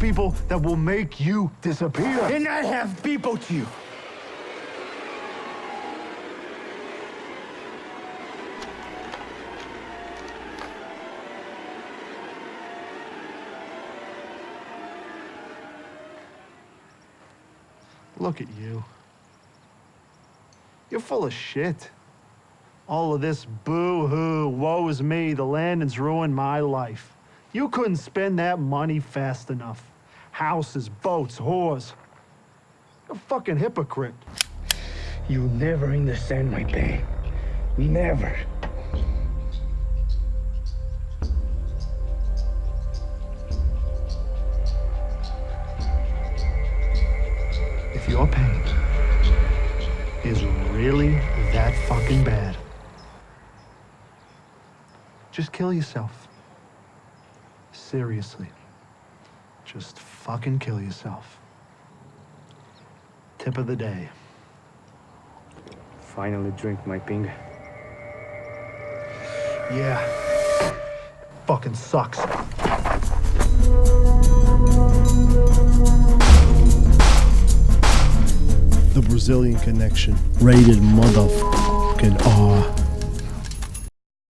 people that will make you disappear. And I have people to you. Look at you. You're full of shit. All of this boo-hoo, woe is me, the landing's ruined my life. You couldn't spend that money fast enough. Houses, boats, whores. You're a fucking hypocrite. You'll never understand my pain. Never. If your pain is really that fucking bad, just kill yourself. Seriously. Just fucking kill yourself. Tip of the day. Finally drink my ping. Yeah. Fucking sucks. The Brazilian Connection. Rated motherfucking R.